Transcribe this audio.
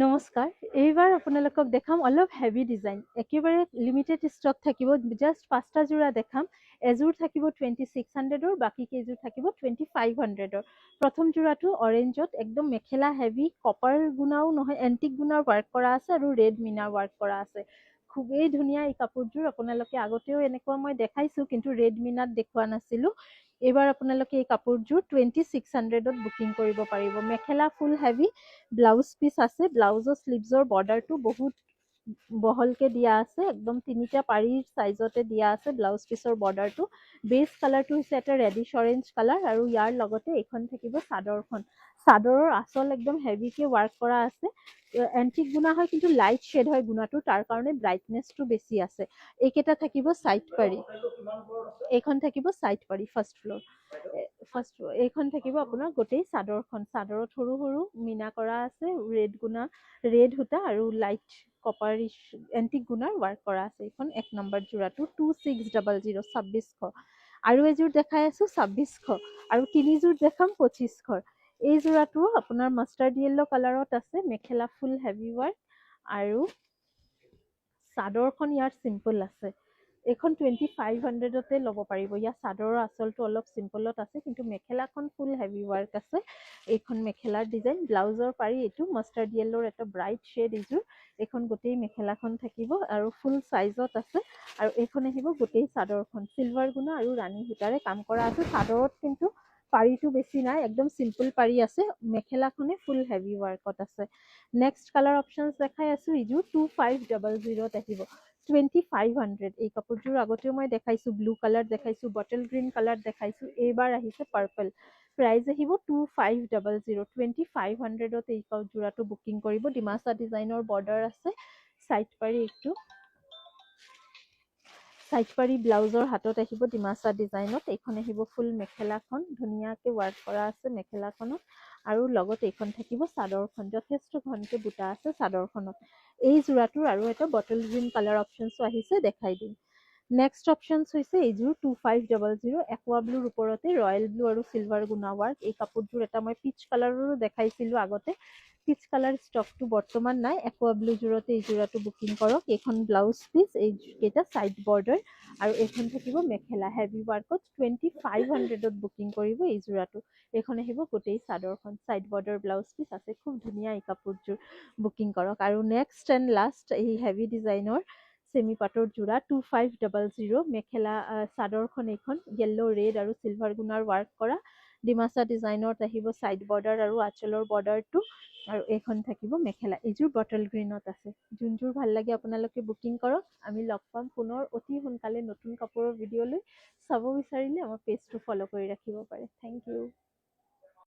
নমস্কাৰ, এইবাৰ আপোনালোকক দেখাম অলপ হেভি ডিজাইন। একেবাৰে লিমিটেড ষ্টক থাকিব, জাষ্ট 5টা যোৰা দেখাম। এযোৰ থাকিব 2600ৰ, বাকী কেইযোৰ থাকিব 2500ৰ। প্ৰথম যোৰাটো অৰেঞ্জত একদম মেখেলা হেভি, কপাৰ গুণাও নহয়, এণ্টিক গুণাৰ ৱাৰ্ক কৰা আছে আৰু ৰেড মিনাৰ ৱাৰ্ক কৰা আছে। খুবেই ধুনীয়া এই কাপোৰযোৰ। আপোনালোকে আগতেও এনেকুৱা মই দেখাইছোঁ, কিন্তু ৰেড মিনাত দেখুওৱা নাছিলোঁ। এইবাৰ আপোনালোকে এই কাপোৰযোৰ 2600ত বুকিং কৰিব পাৰিব। মেখেলা ফুল হেভি, ব্লাউজ পিচ আছে। ব্লাউজৰ স্লিভছৰ বৰ্ডাৰটো বহুত বহলকে দিয়া আছে, একদম 3টা পাৰীৰ চাইজতে দিয়া আছে। ব্লাউজ পিচৰ বৰ্ডাৰটো বেছ কালাৰটো হৈছে এটা ৰেডিছ অৰেঞ্জ কালাৰ, আৰু ইয়াৰ লগতে এইখন থাকিব চাদৰখন। চাদৰৰ আঁচল একদম হেভিকে ৱাৰ্ক কৰা আছে। এণ্টিক গুণা হয়, কিন্তু লাইট শ্বেড হয় গুণাটো, তাৰ কাৰণে ব্ৰাইটনেছটো বেছি আছে। এইকেইটা থাকিব চাইড পাৰী, এইখন থাকিব চাইড পাৰী ফাৰ্ষ্ট ফ্ল'ৰ। এইখন থাকিব আপোনাৰ গোটেই চাদৰখন। চাদৰত সৰু সৰু মিনা কৰা আছে, ৰেড সূতা আৰু লাইট কপাৰিছ এণ্টিক গুণাৰ ৱাৰ্ক কৰা আছে। এইখন 1 নম্বৰ যোৰাটো 2600, 2600। আৰু এযোৰ দেখাই আছো 2600, আৰু 3যোৰ দেখাম 2500। এই যোৰাটো আপোনাৰ মাষ্টাৰ্ড য়েল্লো কালাৰত আছে। মেখেলা ফুল হেভি ৱাৰ্ক, আৰু চাদৰখন ইয়াৰ চিম্পল আছে। এইখন 2500তে ল'ব পাৰিব। ইয়াৰ চাদৰৰ আঁচলটো অলপ চিম্পলত আছে, কিন্তু মেখেলাখন ফুল হেভি ৱাৰ্ক আছে। এইখন মেখেলাৰ ডিজাইন। ব্লাউজৰ পাৰি এইটো মাষ্টাৰ্ড য়েল্লোৰ এটা ব্ৰাইট শ্বেড এইযোৰ। এইখন গোটেই মেখেলাখন থাকিব আৰু ফুল চাইজত আছে। আৰু এইখন আহিব গোটেই চাদৰখন। চিলভাৰ গুণা আৰু ৰাণী সূতাৰে কাম কৰা আছে। চাদৰত কিন্তু পাৰীটো বেছি নাই, একদম চিম্পল পাৰী আছে। মেখেলাখনে ফুল হেভি ৱাৰ্কত আছে। নেক্সট কালাৰ অপশ্যনছ দেখাই আছো। এইযোৰ 2500ত আহিব, 2500। এই কাপোৰযোৰ আগতেও মই দেখাইছোঁ, ব্লু কালাৰ দেখাইছোঁ, বটল গ্ৰীণ কালাৰ দেখাইছোঁ। এইবাৰ আহিছে পাৰ্পল। প্ৰাইচ আহিব 2500, 2500ত এই যোৰাটো বুকিং কৰিব। ডিমাচা ডিজাইনৰ বৰ্ডাৰ আছে। চাইড পাৰী এইটো, চাইড পাৰী ব্লাউজৰ হাতত আহিব ডিমাচা ডিজাইনত। এইখন আহিব ফুল মেখেলাখন, ধুনীয়াকে ৱাৰ্ক কৰা আছে মেখেলাখনত, আৰু লগত এইখন থাকিব চাদৰখন। যথেষ্ট ঘনকে বুটা আছে চাদৰখনত। এই যোৰাটোৰ আৰু এটা বটল গ্ৰীণ কালাৰ অপশ্যনছো আহিছে, দেখাই দিম। নেক্সট অপশ্যনছ হৈছে এইযোৰ 2500, একুৱা ব্লুৰ ওপৰতে ৰয়েল ব্লু আৰু চিলভাৰ গুণা ৱাৰ্ক। এই কাপোৰযোৰ এটা মই পিচ কালাৰৰো দেখাইছিলোঁ আগতে। পিচ কালাৰ ষ্টকটো বৰ্তমান নাই। একুৱা ব্লু যোৰতে এই যোৰাটো বুকিং কৰক। এইখন ব্লাউজ পিচ, এইকেইটা চাইড বৰ্ডাৰ, আৰু এইখন থাকিব মেখেলা হেভি ৱাৰ্কত। 2500ত বুকিং কৰিব এই যোৰাটো। এইখন আহিব গোটেই চাদৰখন, চাইড বৰ্ডাৰ ব্লাউজ পিচ আছে। খুব ধুনীয়া এই কাপোৰযোৰ, বুকিং কৰক। আৰু নেক্সট এণ্ড লাষ্ট এই হেভি ডিজাইনৰ চেমি পাটৰ যোৰা 2500। মেখেলা চাদৰখন এইখন য়েল্লো, ৰেড আৰু চিলভাৰ গুণাৰ ৱাৰ্ক কৰা। ডিমাচা ডিজাইনত আহিব চাইড বৰ্ডাৰ আৰু আঁচলৰ বৰ্ডাৰটো, আৰু এইখন থাকিব মেখেলা। এইযোৰ বটল গ্ৰীণত আছে। যোনযোৰ ভাল লাগে আপোনালোকে বুকিং কৰক। আমি লগ পাম পুনৰ অতি সোনকালে নতুন কাপোৰৰ ভিডিঅ' লৈ। চাব বিচাৰিলে আমাৰ পেজটো ফ'ল' কৰি ৰাখিব পাৰে। Thank U.